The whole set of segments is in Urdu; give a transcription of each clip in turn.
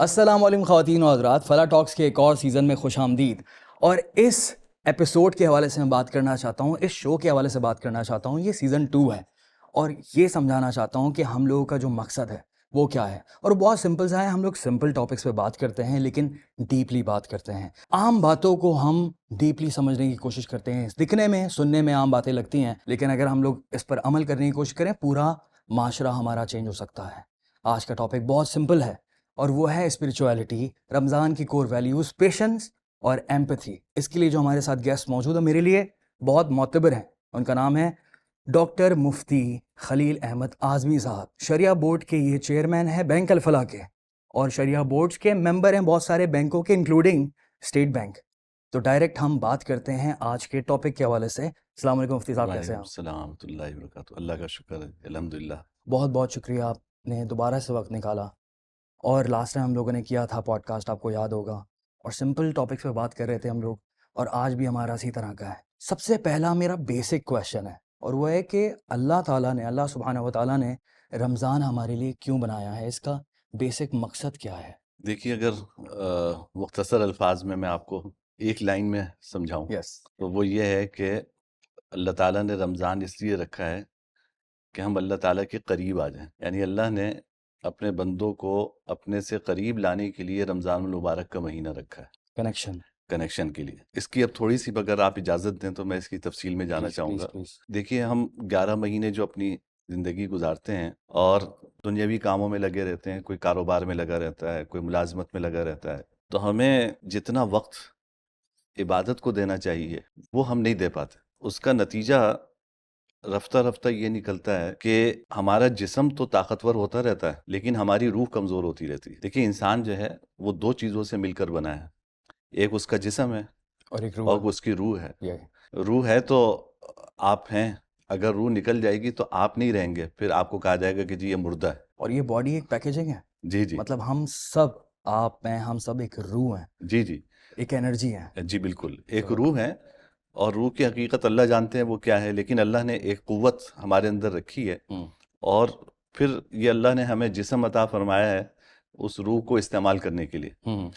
السلام علیکم خواتین و حضرات، فلا ٹاکس کے ایک اور سیزن میں خوش آمدید. اور اس ایپیسوڈ کے حوالے سے میں بات کرنا چاہتا ہوں، اس شو کے حوالے سے بات کرنا چاہتا ہوں. یہ سیزن 2 ہے اور یہ سمجھانا چاہتا ہوں کہ ہم لوگوں کا جو مقصد ہے وہ کیا ہے. اور بہت سمپل سا ہے، ہم لوگ سمپل ٹاپکس پہ بات کرتے ہیں لیکن ڈیپلی بات کرتے ہیں. عام باتوں کو ہم ڈیپلی سمجھنے کی کوشش کرتے ہیں. دکھنے میں سننے میں عام باتیں لگتی ہیں لیکن اگر ہم لوگ اس پر عمل کرنے کی کوشش کریں پورا معاشرہ ہمارا چینج ہو سکتا ہے. آج کا ٹاپک بہت سمپل ہے اور وہ ہے اسپریچویلٹی، رمضان کی کور ویلیوز، پیشنس اور ایمپتھی. اس کے لیے جو ہمارے ساتھ گیسٹ موجود ہیں میرے لیے بہت معتبر ہیں. ان کا نام ہے ڈاکٹر مفتی خلیل احمد اعظمی صاحب. شریعہ بورڈ کے یہ چیئرمین ہیں بینک الفلاح کے، اور شریعہ بورڈز کے ممبر ہیں بہت سارے بینکوں کے انکلوڈنگ اسٹیٹ بینک. تو ڈائریکٹ ہم بات کرتے ہیں آج کے ٹاپک کے حوالے سے. السلام علیکم مفتی صاحب، کیسے ہیں آپ؟ السلام ورحمۃ اللہ وبرکاتہ. اللہ کا شکر ہے، الحمدللہ. بہت بہت شکریہ، آپ نے دوبارہ سے وقت نکالا. اور لاسٹ ٹائم ہم لوگوں نے کیا تھا پوڈ کاسٹ، آپ کو یاد ہوگا، اور سمپل ٹاپکس پہ بات کر رہے تھے ہم لوگ، اور آج بھی ہمارا اسی طرح کا ہے. سب سے پہلا میرا بیسک کویشچن ہے اور وہ ہے کہ اللہ تعالیٰ نے، اللہ سبحانہ و تعالیٰ نے رمضان ہمارے لیے کیوں بنایا ہے؟ اس کا بیسک مقصد کیا ہے؟ دیکھیے، اگر مختصر الفاظ میں آپ کو ایک لائن میں سمجھاؤں تو وہ یہ ہے کہ اللہ تعالیٰ نے رمضان اس لیے رکھا ہے کہ ہم اللہ تعالیٰ کے قریب آ جائیں. یعنی اللہ نے اپنے بندوں کو اپنے سے قریب لانے کے لیے رمضان المبارک کا مہینہ رکھا ہے، کنیکشن کے لیے. اس کی اب تھوڑی سی اگر آپ اجازت دیں تو میں اس کی تفصیل میں جانا چاہوں گا. دیکھیے، ہم 11 مہینے جو اپنی زندگی گزارتے ہیں اور دنیاوی کاموں میں لگے رہتے ہیں، کوئی کاروبار میں لگا رہتا ہے، کوئی ملازمت میں لگا رہتا ہے، تو ہمیں جتنا وقت عبادت کو دینا چاہیے وہ ہم نہیں دے پاتے. اس کا نتیجہ رفتہ رفتہ یہ نکلتا ہے کہ ہمارا جسم تو طاقتور ہوتا رہتا ہے لیکن ہماری روح کمزور ہوتی رہتی ہے. دیکھیے، انسان جو ہے وہ 2 چیزوں سے مل کر بنا ہے. ایک اس کا جسم ہے اور ایک اور اس کی روح ہے. روح ہے تو آپ ہیں، اگر روح نکل جائے گی تو آپ نہیں رہیں گے، پھر آپ کو کہا جائے گا کہ جی یہ مردہ ہے. اور یہ باڈی ایک پیکیجنگ ہے. جی مطلب ہم سب، آپ میں، ہم سب ایک روح ہیں. جی ایک انرجی ہے. جی بالکل، ایک روح ہے. اور روح کی حقیقت اللہ جانتے ہیں وہ کیا ہے، لیکن اللہ نے ایک قوت ہمارے اندر رکھی ہے اور پھر یہ اللہ نے ہمیں جسم عطا فرمایا ہے اس روح کو استعمال کرنے کے لیے.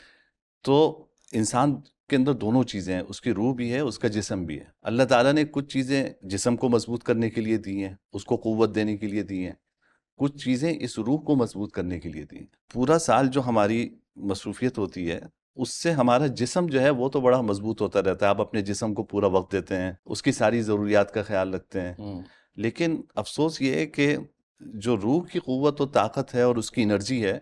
تو انسان کے اندر دونوں چیزیں ہیں، اس کی روح بھی ہے، اس کا جسم بھی ہے. اللہ تعالیٰ نے کچھ چیزیں جسم کو مضبوط کرنے کے لیے دی ہیں، اس کو قوت دینے کے لیے دی ہیں، کچھ چیزیں اس روح کو مضبوط کرنے کے لیے دی ہیں. پورا سال جو ہماری مصروفیت ہوتی ہے اس سے ہمارا جسم جو ہے وہ تو بڑا مضبوط ہوتا رہتا ہے. آپ اپنے جسم کو پورا وقت دیتے ہیں، اس کی ساری ضروریات کا خیال رکھتے ہیں. لیکن افسوس یہ ہے کہ جو روح کی قوت و طاقت ہے اور اس کی انرجی ہے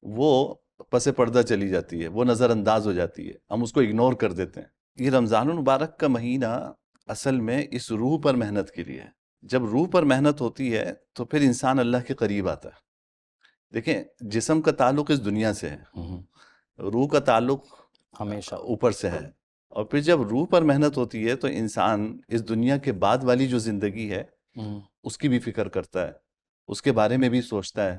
وہ پس پردہ چلی جاتی ہے، وہ نظر انداز ہو جاتی ہے، ہم اس کو اگنور کر دیتے ہیں. یہ رمضان المبارک کا مہینہ اصل میں اس روح پر محنت کے لیے ہے. جب روح پر محنت ہوتی ہے تو پھر انسان اللہ کے قریب آتا ہے. دیکھیں، جسم کا تعلق اس دنیا سے ہے، روح کا تعلق ہمیشہ اوپر سے ہے. اور پھر جب روح پر محنت ہوتی ہے تو انسان اس دنیا کے بعد والی جو زندگی ہے اس کی بھی فکر کرتا ہے، اس کے بارے میں بھی سوچتا ہے.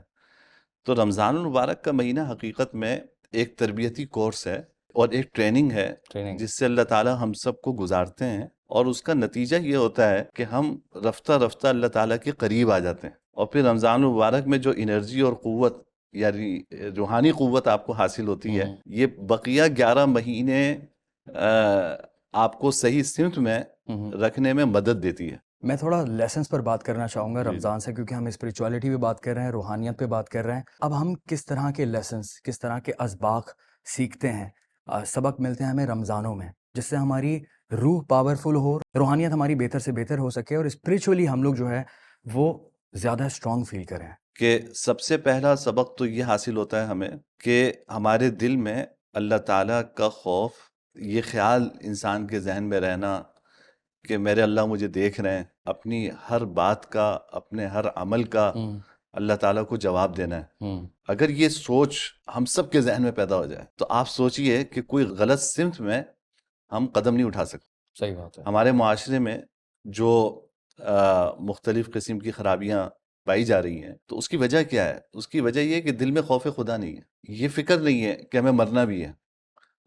تو رمضان المبارک کا مہینہ حقیقت میں ایک تربیتی کورس ہے اور ایک ٹریننگ ہے جس سے اللہ تعالیٰ ہم سب کو گزارتے ہیں، اور اس کا نتیجہ یہ ہوتا ہے کہ ہم رفتہ رفتہ اللہ تعالیٰ کے قریب آ جاتے ہیں. اور پھر رمضان المبارک میں جو انرجی اور قوت، یعنی روحانی قوت آپ کو حاصل ہوتی ہے، یہ بقیہ 11 مہینے آپ کو صحیح سمت میں رکھنے میں مدد دیتی ہے. میں تھوڑا لیسنس پر بات کرنا چاہوں گا رمضان سے، کیونکہ ہم اسپریچولیٹی پہ بات کر رہے ہیں، روحانیت پہ بات کر رہے ہیں. اب ہم کس طرح کے لیسنس، کس طرح کے اسباق سیکھتے ہیں، سبق ملتے ہیں ہمیں رمضانوں میں، جس سے ہماری روح پاورفل ہو، روحانیت ہماری بہتر سے بہتر ہو سکے اور اسپریچولی ہم لوگ جو ہے وہ زیادہ اسٹرانگ فیل کریں. کہ سب سے پہلا سبق تو یہ حاصل ہوتا ہے ہمیں کہ ہمارے دل میں اللہ تعالیٰ کا خوف، یہ خیال انسان کے ذہن میں رہنا کہ میرے اللہ مجھے دیکھ رہے ہیں، اپنی ہر بات کا، اپنے ہر عمل کا اللہ تعالیٰ کو جواب دینا ہے. اگر یہ سوچ ہم سب کے ذہن میں پیدا ہو جائے تو آپ سوچئے کہ کوئی غلط سمت میں ہم قدم نہیں اٹھا سکتے. صحیح بات ہے. ہمارے معاشرے میں جو مختلف قسم کی خرابیاں پائی جا رہی ہیں تو اس کی وجہ کیا ہے؟ اس کی وجہ یہ کہ دل میں خوف خدا نہیں ہے، یہ فکر نہیں ہے کہ ہمیں مرنا بھی ہے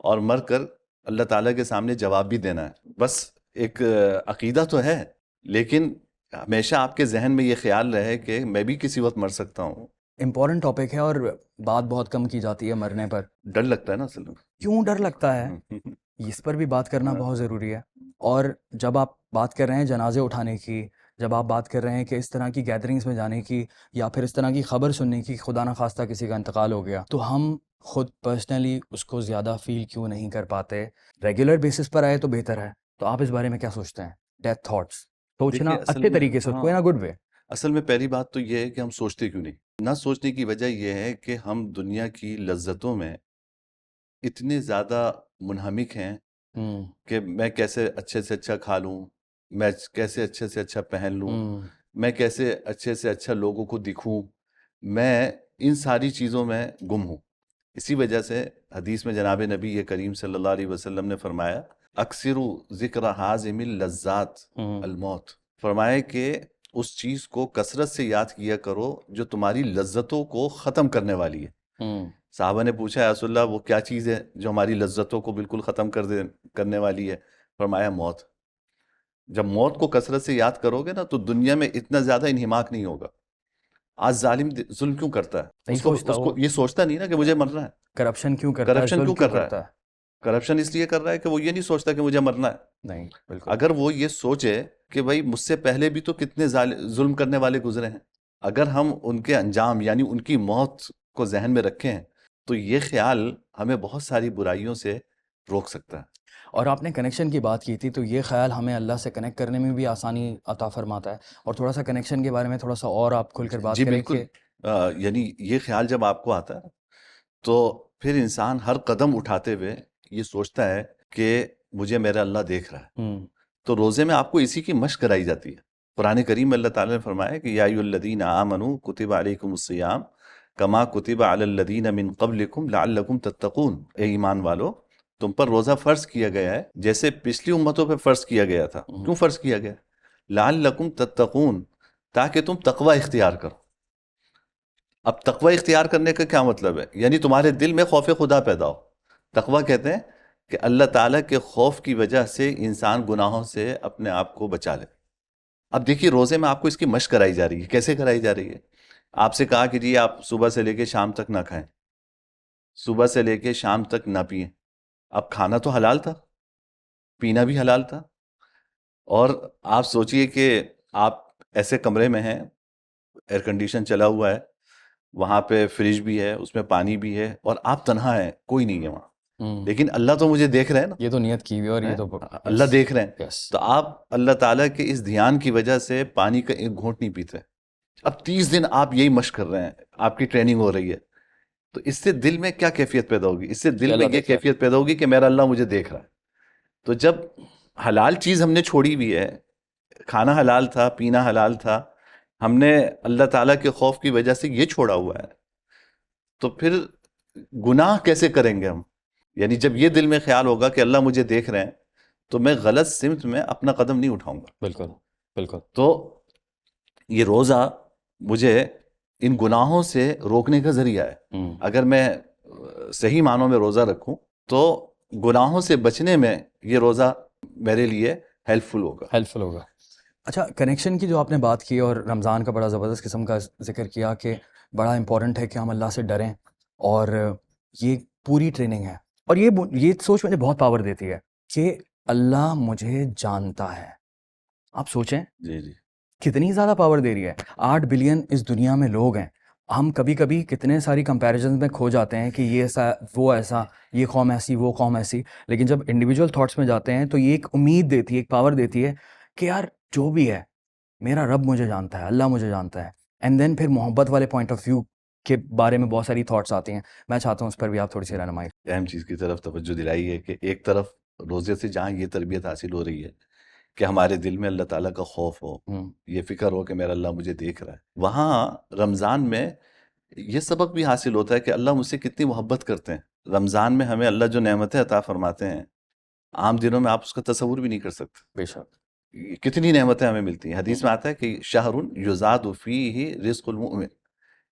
اور مر کر اللہ تعالیٰ کے سامنے جواب بھی دینا ہے. بس ایک عقیدہ تو ہے، لیکن ہمیشہ آپ کے ذہن میں یہ خیال رہے کہ میں بھی کسی وقت مر سکتا ہوں امپورٹنٹ ٹاپک ہے اور بات بہت کم کی جاتی ہے مرنے پر. ڈر لگتا ہے نا اصل میں. کیوں ڈر لگتا ہے؟ اس پر بھی بات کرنا بہت ضروری ہے. اور جب آپ بات کر رہے ہیں جنازے اٹھانے کی، جب آپ بات کر رہے ہیں کہ اس طرح کی گیدرنگز میں جانے کی یا پھر اس طرح کی خبر سننے کی، خدا نہ خواستہ کسی کا انتقال ہو گیا، تو ہم خود پرسنلی اس کو زیادہ فیل کیوں نہیں کر پاتے؟ ریگولر بیسس پر آئے تو بہتر ہے. تو آپ اس بارے میں کیا سوچتے ہیں؟ ڈیتھ تھاٹس سوچنا دیکھیے اصل اچھے میں طریقے سے، کوئی نہ گڈ وے. اصل میں پہلی بات تو یہ ہے کہ ہم سوچتے کیوں نہیں. نہ سوچنے کی وجہ یہ ہے کہ ہم دنیا کی لذتوں میں اتنے زیادہ منہمک ہیں کہ میں کیسے اچھے سے اچھا کھا لوں، میں کیسے اچھے سے اچھا پہن لوں، میں کیسے اچھے سے اچھا لوگوں کو دکھوں، میں ان ساری چیزوں میں گم ہوں. اسی وجہ سے حدیث میں جناب نبی کریم صلی اللہ علیہ وسلم نے فرمایا اکثر ذکر حازم اللذات الموت. فرمایا کہ اس چیز کو کثرت سے یاد کیا کرو جو تمہاری لذتوں کو ختم کرنے والی ہے. صحابہ نے پوچھا یا رسول اللہ وہ کیا چیز ہے جو ہماری لذتوں کو بالکل ختم کرنے والی ہے؟ فرمایا موت. جب موت کو کثرت سے یاد کرو گے نا تو دنیا میں اتنا زیادہ انہماک نہیں ہوگا. آج ظالم ظلم کیوں کرتا ہے؟ اس کو یہ سوچتا نہیں نا کہ مجھے مرنا ہے. کرپشن کیوں کرتا ہے؟ کرپشن کیوں کر رہا ہے؟ کرپشن اس لیے کر رہا ہے کہ وہ یہ نہیں سوچتا کہ مجھے مرنا ہے. نہیں بالکل. اگر وہ یہ سوچے کہ بھائی مجھ سے پہلے بھی تو کتنے ظلم کرنے والے گزرے ہیں، اگر ہم ان کے انجام یعنی ان کی موت کو ذہن میں رکھیں تو یہ خیال ہمیں بہت ساری برائیوں سے روک سکتا ہے. اور آپ نے کنیکشن کی بات کی تھی تو یہ خیال ہمیں اللہ سے کنیکٹ کرنے میں بھی آسانی عطا فرماتا ہے. اور تھوڑا سا کنیکشن کے بارے میں تھوڑا سا اور آپ کھل کر بات کریں. بالکل. یعنی یہ خیال جب آپ کو آتا ہے تو پھر انسان ہر قدم اٹھاتے ہوئے یہ سوچتا ہے کہ مجھے میرا اللہ دیکھ رہا ہے. تو روزے میں آپ کو اسی کی مشق کرائی جاتی ہے. قرآن کریم میں اللہ تعالیٰ نے فرمایا کہ یا ایھا الذین آمنوا کتب علیکم الصیام کما کتب علی الذین من قبلکم لعلکم تتقون. اے ایمان والو تم پر روزہ فرض کیا گیا ہے جیسے پچھلی امتوں پہ فرض کیا گیا تھا. کیوں فرض کیا گیا؟ لعلکم تتقون، تاکہ تم تقوی اختیار کرو. اب تقوی اختیار کرنے کا کیا مطلب ہے؟ یعنی تمہارے دل میں خوف خدا پیدا ہو. تقوی کہتے ہیں کہ اللہ تعالیٰ کے خوف کی وجہ سے انسان گناہوں سے اپنے آپ کو بچا لے. اب دیکھیے روزے میں آپ کو اس کی مشق کرائی جا رہی ہے. کیسے کرائی جا رہی ہے؟ آپ سے کہا کہ جی آپ صبح سے لے کے شام تک نہ کھائیں، صبح سے لے کے شام تک نہ پئیں. اب کھانا تو حلال تھا، پینا بھی حلال تھا. اور آپ سوچئے کہ آپ ایسے کمرے میں ہیں، ایئر کنڈیشن چلا ہوا ہے، وہاں پہ فریج بھی ہے، اس میں پانی بھی ہے، اور آپ تنہا ہیں، کوئی نہیں ہے وہاں. لیکن اللہ تو مجھے دیکھ رہے ہیں نا. یہ تو نیت کی ہوئی اور یہ تو اللہ دیکھ رہے ہیں. تو آپ اللہ تعالیٰ کے اس دھیان کی وجہ سے پانی کا ایک گھونٹ نہیں پیتے. اب 30 دن آپ یہی مشق کر رہے ہیں، آپ کی ٹریننگ ہو رہی ہے. تو اس سے دل میں کیا کیفیت پیدا ہوگی؟ اس سے دل میں یہ کیفیت پیدا ہوگی کہ میرا اللہ مجھے دیکھ رہا ہے. تو جب حلال چیز ہم نے چھوڑی ہوئی ہے، کھانا حلال تھا، پینا حلال تھا، ہم نے اللہ تعالیٰ کے خوف کی وجہ سے یہ چھوڑا ہوا ہے، تو پھر گناہ کیسے کریں گے ہم؟ یعنی جب یہ دل میں خیال ہوگا کہ اللہ مجھے دیکھ رہے ہیں تو میں غلط سمت میں اپنا قدم نہیں اٹھاؤں گا. بالکل بالکل. تو یہ روزہ مجھے ان گناہوں سے روکنے کا ذریعہ ہے. اگر میں صحیح معنوں میں روزہ رکھوں تو گناہوں سے بچنے میں یہ روزہ میرے لیے ہیلپ فل ہوگا. اچھا، کنیکشن کی جو آپ نے بات کی اور رمضان کا بڑا زبردست قسم کا ذکر کیا کہ بڑا امپورٹنٹ ہے کہ ہم اللہ سے ڈریں، اور یہ پوری ٹریننگ ہے. اور یہ سوچ مجھے بہت پاور دیتی ہے کہ اللہ مجھے جانتا ہے. آپ سوچیں جی جی کتنی زیادہ پاور دے رہی ہے. 8 بلین اس دنیا میں لوگ ہیں. ہم کبھی کبھی کتنے ساری کمپیریزن میں کھو جاتے ہیں کہ یہ ایسا وہ ایسا، یہ قوم ایسی وہ قوم ایسی. لیکن جب انڈیویجول تھاٹس میں جاتے ہیں تو یہ ایک امید دیتی ہے، ایک پاور دیتی ہے کہ یار جو بھی ہے میرا رب مجھے جانتا ہے، اللہ مجھے جانتا ہے. اینڈ دین پھر محبت والے پوائنٹ آف ویو کے بارے میں بہت ساری تھاٹس آتی ہیں. میں چاہتا ہوں اس پر بھی آپ تھوڑی سی رہنمائی. اہم چیز کی طرف توجہ دلائی ہے کہ ایک طرف روزے سے جہاں یہ تربیت حاصل ہو رہی ہے کہ ہمارے دل میں اللہ تعالیٰ کا خوف ہو، یہ فکر ہو کہ میرا اللہ مجھے دیکھ رہا ہے، وہاں رمضان میں یہ سبق بھی حاصل ہوتا ہے کہ اللہ مجھ سے کتنی محبت کرتے ہیں. رمضان میں ہمیں اللہ جو نعمتیں عطا فرماتے ہیں عام دنوں میں آپ اس کا تصور بھی نہیں کر سکتے. بے شک کتنی نعمتیں ہمیں ملتی ہیں. حدیث میں آتا ہے کہ شہر یزاد فیہ رزق المؤمن،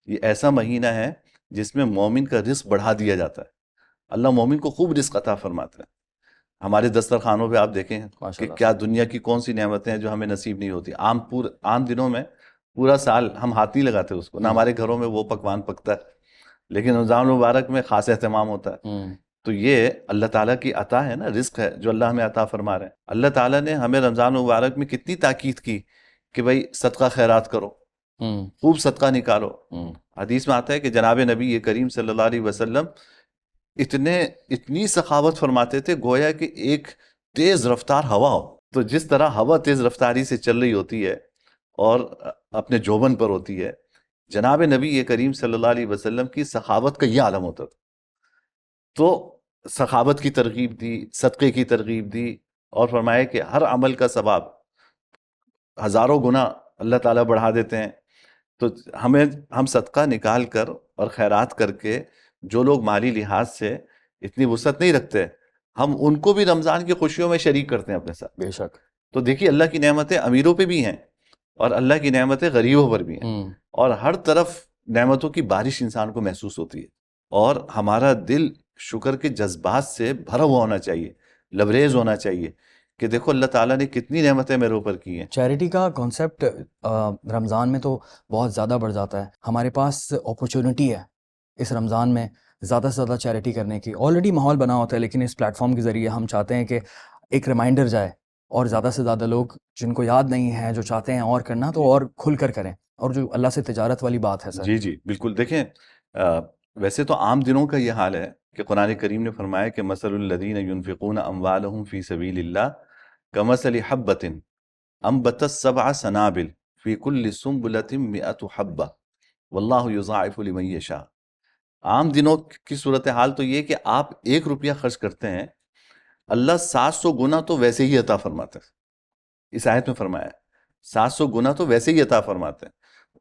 یہ ایسا مہینہ ہے جس میں مومن کا رزق بڑھا دیا جاتا ہے. اللہ مومن کو خوب رزق عطا فرماتا ہے. ہمارے دسترخوانوں پہ آپ دیکھیں کہ کیا دنیا کی کون سی نعمتیں ہیں جو ہمیں نصیب نہیں ہوتی. عام دنوں میں پورا سال ہم ہاتھ نہیں لگاتے اس کو، نہ ہمارے گھروں میں وہ پکوان پکتا ہے، لیکن رمضان المبارک میں خاص اہتمام ہوتا ہے. تو یہ اللہ تعالیٰ کی عطا ہے نا، رزق ہے جو اللہ ہمیں عطا فرما رہے ہیں. اللہ تعالیٰ نے ہمیں رمضان مبارک میں کتنی تاکید کی کہ بھائی صدقہ خیرات کرو، خوب صدقہ نکالو. حدیث میں آتا ہے کہ جناب نبی کریم صلی اللہ علیہ وسلم اتنی سخاوت فرماتے تھے گویا کہ ایک تیز رفتار ہوا ہو. تو جس طرح ہوا تیز رفتاری سے چل رہی ہوتی ہے اور اپنے جوبن پر ہوتی ہے، جناب نبی کریم صلی اللہ علیہ وسلم کی سخاوت کا یہ عالم ہوتا تھا. تو سخاوت کی ترغیب دی، صدقے کی ترغیب دی، اور فرمایا کہ ہر عمل کا ثواب ہزاروں گنا اللہ تعالیٰ بڑھا دیتے ہیں. تو ہم صدقہ نکال کر اور خیرات کر کے، جو لوگ مالی لحاظ سے اتنی وسعت نہیں رکھتے، ہم ان کو بھی رمضان کی خوشیوں میں شریک کرتے ہیں اپنے ساتھ. بے شک. تو دیکھیے اللہ کی نعمتیں امیروں پہ بھی ہیں اور اللہ کی نعمتیں غریبوں پر بھی ہیں، اور ہر طرف نعمتوں کی بارش انسان کو محسوس ہوتی ہے، اور ہمارا دل شکر کے جذبات سے بھرا ہوا ہونا چاہیے، لبریز ہونا چاہیے کہ دیکھو اللہ تعالیٰ نے کتنی نعمتیں میرے اوپر کی ہیں. چیریٹی کا کانسیپٹ رمضان میں تو بہت زیادہ بڑھ جاتا ہے. ہمارے پاس اپرچونٹی ہے اس رمضان میں زیادہ سے زیادہ چیریٹی کرنے کی. آلریڈی ماحول بنا ہوتا ہے، لیکن اس پلیٹ فارم کے ذریعے ہم چاہتے ہیں کہ ایک ریمائنڈر جائے اور زیادہ سے زیادہ لوگ جن کو یاد نہیں ہے، جو چاہتے ہیں اور کرنا، تو اور کھل کر کریں، اور جو اللہ سے تجارت والی بات ہے سر. جی جی بالکل. دیکھیں ویسے تو عام دنوں کا یہ حال ہے کہ قرآن کریم نے فرمایا کہ مثل الذین ينفقون اموالهم فی سبیل اللہ کمثل حبۃ انبتت سبع سنابل فی کل سنبلۃ مئۃ حبۃ واللہ یضاعف لمن یشاء. عام دنوں کی صورتحال تو یہ کہ آپ 1 روپیہ خرچ کرتے ہیں، اللہ 700 گنا تو ویسے ہی عطا فرماتے ہیں. اس آیت میں فرمایا 700 گنا تو ویسے ہی عطا فرماتے ہیں،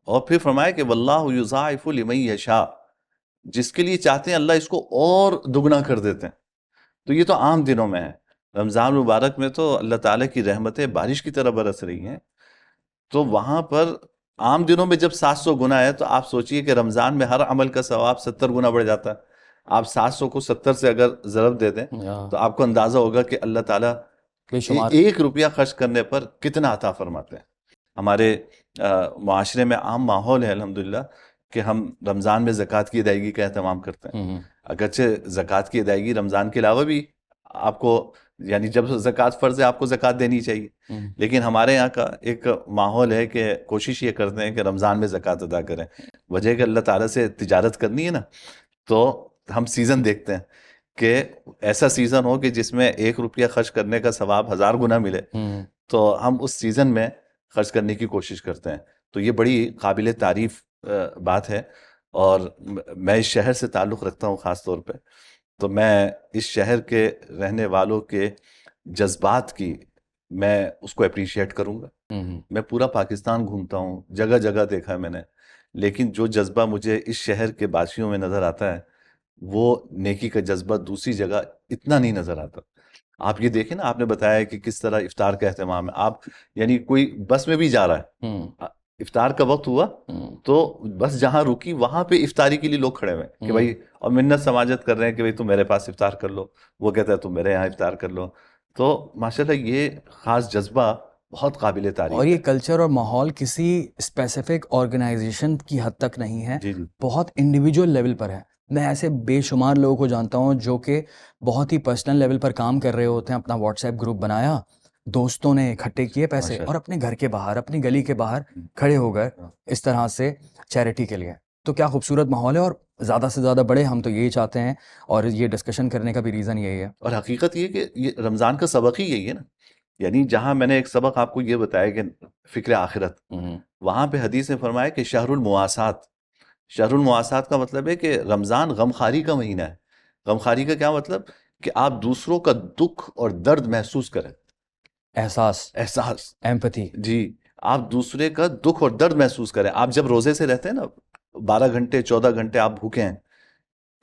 اور پھر فرمایا کہ واللہ یضاعف لمن یشاء، جس کے لیے چاہتے ہیں اللہ اس کو اور دگنا کر دیتے ہیں. تو یہ تو عام دنوں میں ہے. رمضان مبارک میں تو اللہ تعالیٰ کی رحمتیں بارش کی طرح برس رہی ہیں، تو وہاں پر عام دنوں میں جب 700 گنا ہے تو آپ سوچئے کہ رمضان میں ہر عمل کا ثواب 70 گنا بڑھ جاتا ہے. آپ 700 کو 70 سے اگر ضرب دے دیں تو آپ کو اندازہ ہوگا کہ اللہ تعالیٰ 1 روپیہ خرچ کرنے پر کتنا عطا فرماتے ہیں. ہمارے معاشرے میں عام ماحول ہے الحمدللہ کہ ہم رمضان میں زکوٰۃ کی ادائیگی کا اہتمام کرتے ہیں. اگرچہ زکوٰۃ کی ادائیگی رمضان کے علاوہ بھی آپ کو، یعنی جب زکوٰۃ فرض ہے آپ کو زکوٰۃ دینی چاہیے، لیکن ہمارے یہاں کا ایک ماحول ہے کہ کوشش یہ کرتے ہیں کہ رمضان میں زکوٰۃ ادا کریں. وجہ کہ اللہ تعالیٰ سے تجارت کرنی ہے نا، تو ہم سیزن دیکھتے ہیں کہ ایسا سیزن ہو کہ جس میں 1 روپیہ خرچ کرنے کا ثواب 1000 گنا ملے، تو ہم اس سیزن میں خرچ کرنے کی کوشش کرتے ہیں. تو یہ بڑی قابل تعریف بات ہے. اور میں اس شہر سے تعلق رکھتا ہوں خاص طور پہ، تو میں اس شہر کے رہنے والوں کے جذبات کی میں اس کو اپریشیٹ کروں گا. میں پورا پاکستان گھومتا ہوں، جگہ جگہ دیکھا ہے میں نے، لیکن جو جذبہ مجھے اس شہر کے باسیوں میں نظر آتا ہے وہ نیکی کا جذبہ دوسری جگہ اتنا نہیں نظر آتا. آپ یہ دیکھیں نا، آپ نے بتایا کہ کس طرح افطار کا اہتمام ہے. آپ یعنی کوئی بس میں بھی جا رہا ہے، افطار کا وقت ہوا تو بس جہاں رکی وہاں پہ افطاری کے لیے لوگ کھڑے ہوئے کہ بھائی، اور منت سماجت کر رہے ہیں کہ بھائی تم میرے پاس افطار کر لو، وہ کہتا ہے تم میرے یہاں افطار کر لو. تو ماشاءاللہ یہ خاص جذبہ بہت قابل تعریف. اور یہ کلچر اور ماحول کسی اسپیسیفک آرگنائزیشن کی حد تک نہیں ہے، بہت انڈیویجول لیول پر ہے. میں ایسے بے شمار لوگوں کو جانتا ہوں جو کہ بہت ہی پرسنل لیول پر کام کر رہے ہوتے ہیں. اپنا واٹس ایپ گروپ بنایا، دوستوں نے اکٹھے کیے پیسے، اور اپنے گھر کے باہر، اپنی گلی کے باہر کھڑے ہو گئے اس طرح سے چیریٹی کے لیے. تو کیا خوبصورت ماحول ہے، اور زیادہ سے زیادہ بڑھے. ہم تو یہی چاہتے ہیں، اور یہ ڈسکشن کرنے کا بھی ریزن یہی ہے. اور حقیقت یہ کہ یہ رمضان کا سبق ہی یہی ہے نا. یعنی جہاں میں نے ایک سبق آپ کو یہ بتایا کہ فکر آخرت، وہاں پہ حدیث نے فرمایا کہ شہر المواسات. شہر المواسات کا مطلب ہے کہ رمضان غمخواری کا مہینہ ہے. غمخواری کا کیا مطلب؟ کہ آپ دوسروں کا دکھ اور درد محسوس کریں. احساس، ایمپتھی. جی، آپ دوسرے کا دکھ اور درد محسوس کریں. آپ جب روزے سے رہتے ہیں نا، 12 گھنٹے 14 گھنٹے آپ بھوکے ہیں،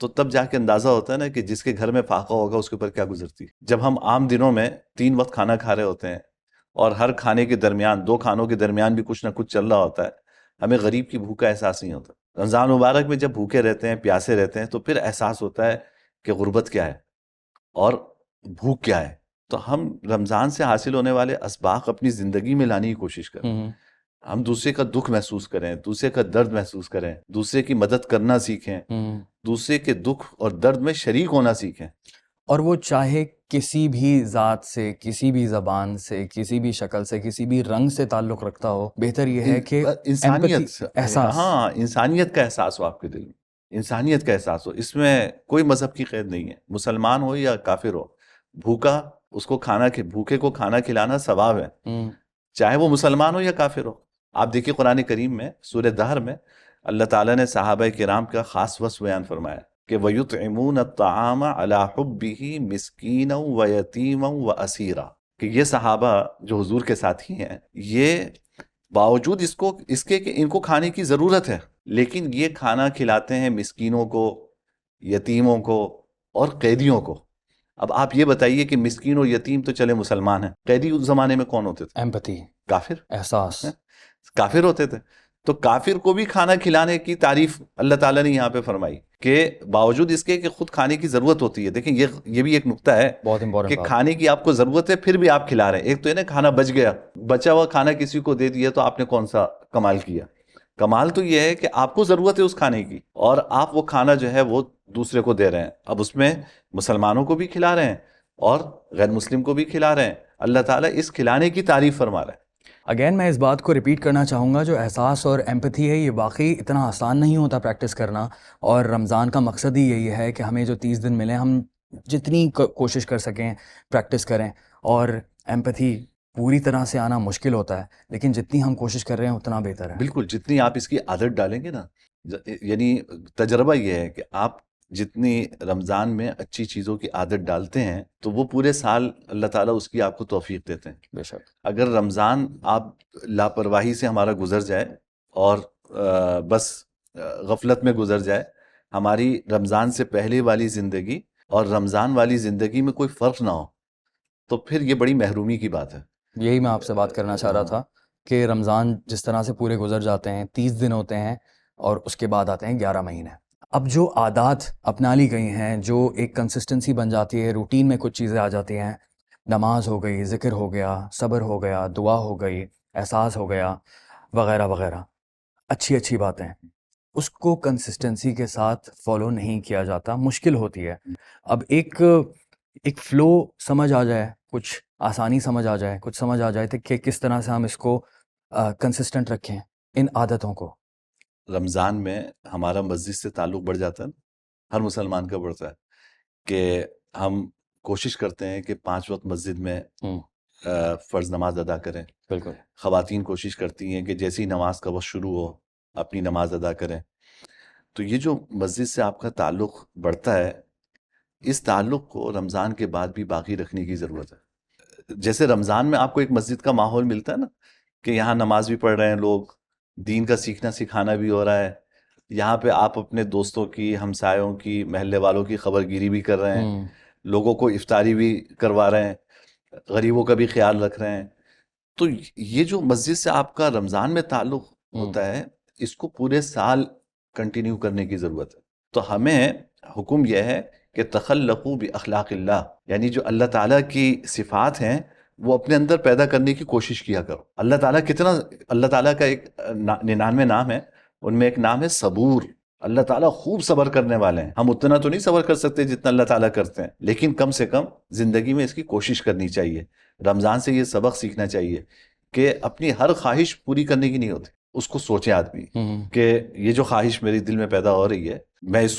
تو تب جا کے اندازہ ہوتا ہے نا کہ جس کے گھر میں فاقہ ہوگا اس کے اوپر کیا گزرتی. جب ہم عام دنوں میں 3 وقت کھانا کھا رہے ہوتے ہیں اور ہر کھانے کے درمیان 2 کھانوں کے درمیان بھی کچھ نہ کچھ چل رہا ہوتا ہے، ہمیں غریب کی بھوک کا احساس نہیں ہوتا. رمضان مبارک میں جب بھوکے رہتے ہیں، پیاسے رہتے ہیں، تو پھر احساس ہوتا ہے کہ غربت کیا ہے اور بھوک کیا ہے. تو ہم رمضان سے حاصل ہونے والے اسباق اپنی زندگی میں لانے کی کوشش کریں. ہم دوسرے کا دکھ محسوس کریں، دوسرے کا درد محسوس کریں، دوسرے کی مدد کرنا سیکھیں، دوسرے کے دکھ اور درد میں شریک ہونا سیکھیں. اور وہ چاہے کسی بھی ذات سے، کسی بھی زبان سے، کسی بھی شکل سے، کسی بھی رنگ سے تعلق رکھتا ہو، بہتر یہ ہے کہ انسانیت، احساس، ہاں انسانیت کا احساس ہو آپ کے دل میں، انسانیت کا احساس ہو. اس میں کوئی مذہب کی قید نہیں ہے، مسلمان ہو یا کافر ہو. بھوکا اس کو بھوکے کو کھانا کھلانا ثواب ہے، چاہے وہ مسلمان ہو یا کافر ہو. آپ دیکھیے قرآن کریم میں سورہ دہر میں اللہ تعالیٰ نے صحابہ کرام کا خاص وصف بیان فرمایا کہ وَيُطْعِمُونَ الطَّعَامَ عَلَىٰ حُبِّهِ مِسْكِينًا وَيَتِيمًا وَأَسِيرًا، کہ یہ صحابہ جو حضور کے ساتھی ہیں، یہ باوجود اس کے کہ ان کو کھانے کی ضرورت ہے، لیکن یہ کھانا کھلاتے ہیں مسکینوں کو، یتیموں کو اور قیدیوں کو. اب آپ یہ بتائیے کہ مسکین اور یتیم تو چلے مسلمان ہیں، قیدی اس زمانے میں کون ہوتے تھے؟ ایمپتھی، کافر، احساس، کافر ہوتے تھے. تو کافر کو بھی کھانا کھلانے کی تعریف اللہ تعالیٰ نے یہاں پہ فرمائی کہ باوجود اس کے کہ خود کھانے کی ضرورت ہوتی ہے. دیکھیں یہ بھی ایک نقطہ ہے بہت امپورٹنٹ کہ بات. کھانے کی آپ کو ضرورت ہے پھر بھی آپ کھلا رہے ہیں. ایک تو ہے نا کھانا بچ گیا، بچا ہوا کھانا کسی کو دے دیا تو آپ نے کون سا کمال کیا؟ کمال تو یہ ہے کہ آپ کو ضرورت ہے اس کھانے کی اور آپ وہ کھانا جو ہے وہ دوسرے کو دے رہے ہیں. اب اس میں مسلمانوں کو بھی کھلا رہے ہیں اور غیر مسلم کو بھی کھلا رہے ہیں. اللہ تعالیٰ اس کھلانے کی تعریف فرما رہا ہے. اگین میں اس بات کو ریپیٹ کرنا چاہوں گا، جو احساس اور ایمپتھی ہے یہ واقعی اتنا آسان نہیں ہوتا پریکٹس کرنا، اور رمضان کا مقصد ہی یہی ہے کہ ہمیں جو 30 دن ملیں ہم جتنی کوشش کر سکیں پریکٹس کریں. اور ایمپتھی پوری طرح سے آنا مشکل ہوتا ہے، لیکن جتنی ہم کوشش کر رہے ہیں اتنا بہتر ہے. بالکل، جتنی آپ اس کی عادت ڈالیں گے نا، یعنی تجربہ یہ ہے کہ آپ جتنی رمضان میں اچھی چیزوں کی عادت ڈالتے ہیں تو وہ پورے سال اللہ تعالیٰ اس کی آپ کو توفیق دیتے ہیں. بے شک. اگر رمضان آپ لاپرواہی سے ہمارا گزر جائے اور بس غفلت میں گزر جائے، ہماری رمضان سے پہلے والی زندگی اور رمضان والی زندگی میں کوئی فرق نہ ہو، تو پھر یہ بڑی محرومی کی بات ہے. یہی میں آپ سے بات کرنا چاہ رہا تھا کہ رمضان جس طرح سے پورے گزر جاتے ہیں، 30 دن ہوتے ہیں اور اس کے بعد آتے ہیں 11 مہینے. اب جو عادات اپنا لی گئی ہیں، جو ایک کنسسٹنسی بن جاتی ہے، روٹین میں کچھ چیزیں آ جاتی ہیں، نماز ہو گئی، ذکر ہو گیا، صبر ہو گیا، دعا ہو گئی، احساس ہو گیا، وغیرہ وغیرہ، اچھی باتیں، اس کو کنسسٹنسی کے ساتھ فالو نہیں کیا جاتا، مشکل ہوتی ہے. اب ایک فلو سمجھ آ جائے، کچھ آسانی سمجھ آ جائے، کچھ سمجھ آ جائے کہ کس طرح سے ہم اس کو کنسسٹنٹ رکھیں ان عادتوں کو. رمضان میں ہمارا مسجد سے تعلق بڑھ جاتا ہے، ہر مسلمان کا بڑھتا ہے، کہ ہم کوشش کرتے ہیں کہ 5 وقت مسجد میں فرض نماز ادا کریں. بالکل. خواتین کوشش کرتی ہیں کہ جیسی نماز کا وقت شروع ہو اپنی نماز ادا کریں. تو یہ جو مسجد سے آپ کا تعلق بڑھتا ہے، اس تعلق کو رمضان کے بعد بھی باقی رکھنے کی ضرورت ہے. جیسے رمضان میں آپ کو ایک مسجد کا ماحول ملتا ہے نا، کہ یہاں نماز بھی پڑھ رہے ہیں لوگ، دین کا سیکھنا سکھانا بھی ہو رہا ہے، یہاں پہ آپ اپنے دوستوں کی، ہمسایوں کی، محلے والوں کی خبر گیری بھی کر رہے ہیں، لوگوں کو افطاری بھی کروا رہے ہیں، غریبوں کا بھی خیال رکھ رہے ہیں. تو یہ جو مسجد سے آپ کا رمضان میں تعلق ہوتا ہے، اس کو پورے سال کنٹینیو کرنے کی ضرورت ہے. تو ہمیں حکم یہ ہے کہ تخلقوا باخلاق اللہ، یعنی جو اللہ تعالیٰ کی صفات ہیں وہ اپنے اندر پیدا کرنے کی کوشش کیا کرو. اللہ تعالیٰ کا ایک 99 نام ہے، ان میں ایک نام ہے صبور. اللہ تعالیٰ خوب صبر کرنے والے ہیں. ہم اتنا تو نہیں صبر کر سکتے جتنا اللہ تعالیٰ کرتے ہیں، لیکن کم سے کم زندگی میں اس کی کوشش کرنی چاہیے. رمضان سے یہ سبق سیکھنا چاہیے کہ اپنی ہر خواہش پوری کرنے کی نہیں ہوتی. اس کو سوچے آدمی کہ یہ جو خواہش میری دل میں پیدا ہو رہی ہے، میں اس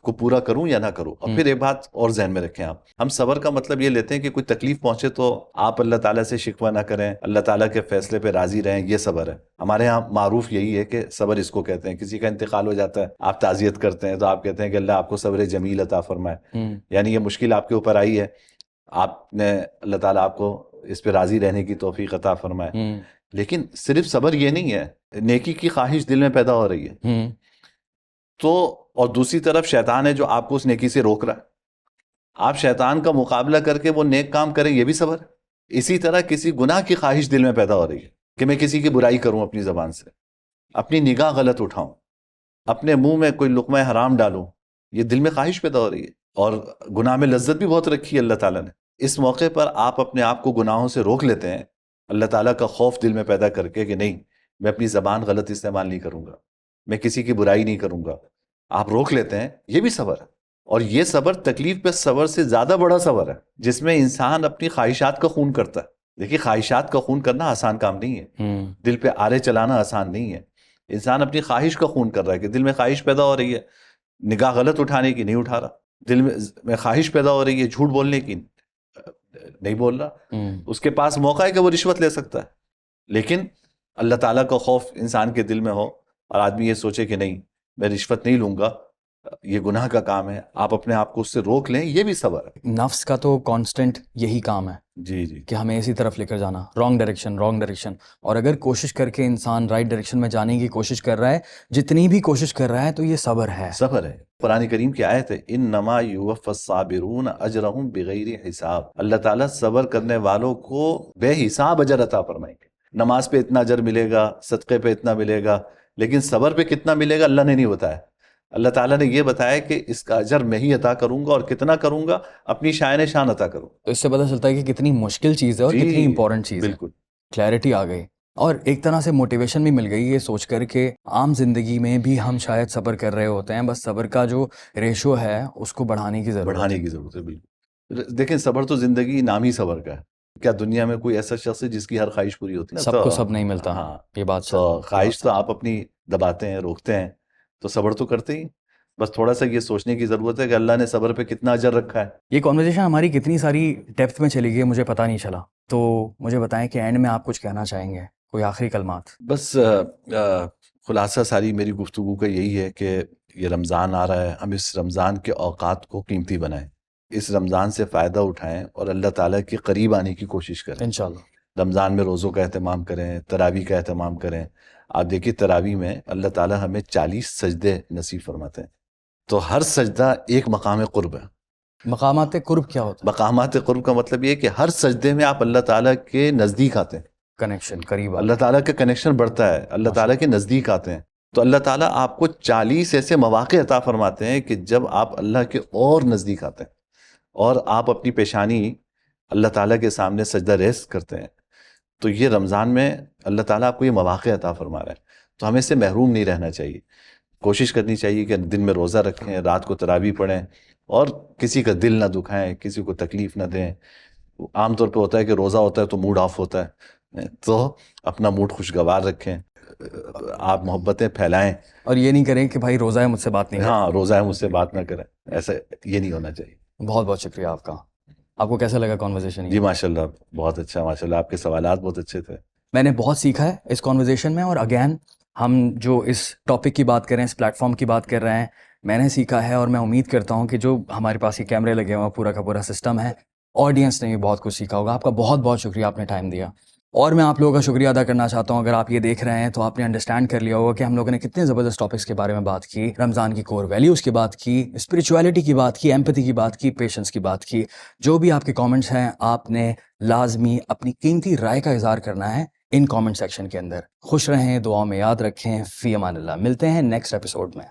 کو پورا کروں یا نہ کروں. اور پھر ایک بات اور ذہن میں رکھیں، ہم صبر کا مطلب یہ لیتے ہیں کہ کوئی تکلیف پہنچے تو آپ اللہ تعالیٰ سے شکوہ نہ کریں، اللہ تعالیٰ کے فیصلے پہ راضی رہیں، یہ صبر ہے. ہمارے ہاں معروف یہی ہے کہ صبر اس کو کہتے ہیں. کسی کا انتقال ہو جاتا ہے، آپ تعزیت کرتے ہیں تو آپ کہتے ہیں کہ اللہ آپ کو صبر جمیل عطا فرمائے. یعنی یہ مشکل آپ کے اوپر آئی ہے، آپ نے اللہ تعالیٰ آپ کو اس پہ راضی رہنے کی توفیق عطا فرمائے. لیکن صرف صبر یہ نہیں ہے، نیکی کی خواہش دل میں پیدا ہو رہی ہے تو، اور دوسری طرف شیطان ہے جو آپ کو اس نیکی سے روک رہا ہے. آپ شیطان کا مقابلہ کر کے وہ نیک کام کریں، یہ بھی صبر ہے. اسی طرح کسی گناہ کی خواہش دل میں پیدا ہو رہی ہے کہ میں کسی کی برائی کروں اپنی زبان سے، اپنی نگاہ غلط اٹھاؤں، اپنے منہ میں کوئی لقمہ حرام ڈالوں، یہ دل میں خواہش پیدا ہو رہی ہے. اور گناہ میں لذت بھی بہت رکھی ہے اللہ تعالیٰ نے. اس موقع پر آپ اپنے آپ کو گناہوں سے روک لیتے ہیں، اللہ تعالیٰ کا خوف دل میں پیدا کر کے کہ نہیں، میں اپنی زبان غلط استعمال نہیں کروں گا, میں کسی کی برائی نہیں کروں گا, آپ روک لیتے ہیں, یہ بھی صبر ہے. اور یہ صبر تکلیف پہ صبر سے زیادہ بڑا صبر ہے, جس میں انسان اپنی خواہشات کا خون کرتا ہے. دیکھیے خواہشات کا خون کرنا آسان کام نہیں ہے, دل پہ آرے چلانا آسان نہیں ہے. انسان اپنی خواہش کا خون کر رہا ہے کہ دل میں خواہش پیدا ہو رہی ہے نگاہ غلط اٹھانے کی, نہیں اٹھا رہا. دل میں خواہش پیدا ہو رہی ہے جھوٹ بولنے کی, نہیں بول رہا. اس کے پاس موقع ہے کہ وہ رشوت لے سکتا ہے, لیکن اللہ تعالیٰ کا خوف انسان کے دل میں ہو اور آدمی یہ سوچے کہ نہیں میں رشوت نہیں لوں گا, یہ گناہ کا کام ہے, آپ اپنے آپ کو اس سے روک لیں, یہ بھی صبر ہے. نفس کا تو کانسٹنٹ یہی کام ہے جی جی, کہ ہمیں اسی طرف لے کر جانا, رانگ ڈائریکشن. اور اگر کوشش کر کے انسان رائٹ ڈائریکشن میں جانے کی کوشش کر رہا ہے, جتنی بھی کوشش کر رہا ہے, تو یہ صبر ہے. صبر ہے. قرآن کریم کی آیت ہے انما یوفی الصابرون اجرہم بغیر حساب. اللہ تعالیٰ صبر کرنے والوں کو بے حساب اجر عطا فرمائیں گے. نماز پہ اتنا اجر ملے گا, صدقے پہ اتنا ملے گا, لیکن صبر پہ کتنا ملے گا اللہ نے نہیں بتایا. اللہ تعالیٰ نے یہ بتایا کہ اس کا اجر میں ہی عطا کروں گا, اور کتنا کروں گا اپنی شائن شان عطا کروں. تو اس سے پتہ چلتا ہے کہ کتنی مشکل چیز ہے اور کتنی امپورٹنٹ چیز ہے. بالکل کلیئرٹی آ گئی, اور ایک طرح سے موٹیویشن بھی مل گئی یہ سوچ کر کہ عام زندگی میں بھی ہم شاید صبر کر رہے ہوتے ہیں, بس صبر کا جو ریشو ہے اس کو بڑھانے کی ضرورت ہے. بالکل. دیکھیں صبر تو زندگی نام ہی صبر کا ہے. کیا دنیا میں کوئی ایسا شخص ہے جس کی ہر خواہش پوری ہوتی ہے؟ سب کو سب نہیں ملتا. ہاں, یہ بات تو خواہش تو آپ اپنی دباتے ہیں, روکتے ہیں, تو صبر تو کرتے ہی. بس تھوڑا سا یہ سوچنے کی ضرورت ہے کہ اللہ نے صبر پہ کتنا اجر رکھا ہے. یہ کنورسیشن ہماری کتنی ساری ڈیپتھ میں چلی گئی مجھے پتہ نہیں چلا. تو مجھے بتائیں کہ اینڈ میں آپ کچھ کہنا چاہیں گے, کوئی آخری کلمات؟ بس خلاصہ ساری میری گفتگو کا یہی ہے کہ یہ رمضان آ رہا ہے, ہم اس رمضان کے اوقات کو قیمتی بنائیں, اس رمضان سے فائدہ اٹھائیں اور اللہ تعالیٰ کے قریب آنے کی کوشش کریں. انشاءاللہ رمضان میں روزوں کا اہتمام کریں, تراویح کا اہتمام کریں. آپ دیکھیے تراویح میں اللہ تعالیٰ ہمیں 40 سجدے نصیب فرماتے ہیں, تو ہر سجدہ ایک مقام قرب ہے. مقامات قرب کیا ہوتا ہے؟ مقامات قرب کا مطلب یہ کہ ہر سجدے میں آپ اللہ تعالیٰ کے نزدیک آتے ہیں, کنیکشن قریب, اللہ تعالیٰ کا کنیکشن بڑھتا ہے, اللہ تعالیٰ کے نزدیک آتے ہیں. تو اللہ تعالیٰ آپ کو 40 ایسے مواقع عطا فرماتے ہیں کہ جب آپ اللہ کے اور نزدیک آتے ہیں اور آپ اپنی پیشانی اللہ تعالیٰ کے سامنے سجدہ ریز کرتے ہیں. تو یہ رمضان میں اللہ تعالیٰ آپ کو یہ مواقع عطا فرما رہا ہے, تو ہمیں اس سے محروم نہیں رہنا چاہیے. کوشش کرنی چاہیے کہ دن میں روزہ رکھیں, رات کو تراویح پڑھیں, اور کسی کا دل نہ دکھائیں, کسی کو تکلیف نہ دیں. عام طور پہ ہوتا ہے کہ روزہ ہوتا ہے تو موڈ آف ہوتا ہے, تو اپنا موڈ خوشگوار رکھیں, آپ محبتیں پھیلائیں, اور یہ نہیں کریں کہ بھائی روزہ ہے مجھ سے بات نہیں کریں. ہاں روزہ ہے مجھ سے بات نہ کریں, ایسا یہ نہیں ہونا چاہیے. بہت بہت شکریہ آپ کا. آپ کو کیسا لگا کانورسیشن؟ جی ماشاءاللہ بہت اچھا, ماشاءاللہ آپ کے سوالات بہت اچھے تھے. میں نے بہت سیکھا ہے اس کانورسیشن میں, اور اگین ہم جو اس ٹاپک کی بات کر رہے ہیں, اس پلیٹ فارم کی بات کر رہے ہیں, میں نے سیکھا ہے, اور میں امید کرتا ہوں کہ جو ہمارے پاس یہ کیمرے لگے ہوئے ہیں, پورا کا پورا سسٹم ہے, آڈینس نے بھی بہت کچھ سیکھا ہوگا. آپ کا بہت بہت شکریہ, آپ نے ٹائم دیا. اور میں آپ لوگوں کا شکریہ ادا کرنا چاہتا ہوں. اگر آپ یہ دیکھ رہے ہیں تو آپ نے انڈرسٹینڈ کر لیا ہوگا کہ ہم لوگوں نے کتنے زبردست ٹاپکس کے بارے میں بات کی. رمضان کی کور ویلیوز کی بات کی, اسپریچولیٹی کی بات کی, ایمپتھی کی بات کی, پیشنس کی بات کی. جو بھی آپ کے کامنٹس ہیں آپ نے لازمی اپنی قیمتی رائے کا اظہار کرنا ہے ان کامنٹ سیکشن کے اندر. خوش رہیں, دعاؤں میں یاد رکھیں. فی امان اللہ. ملتے ہیں نیکسٹ ایپیسوڈ میں.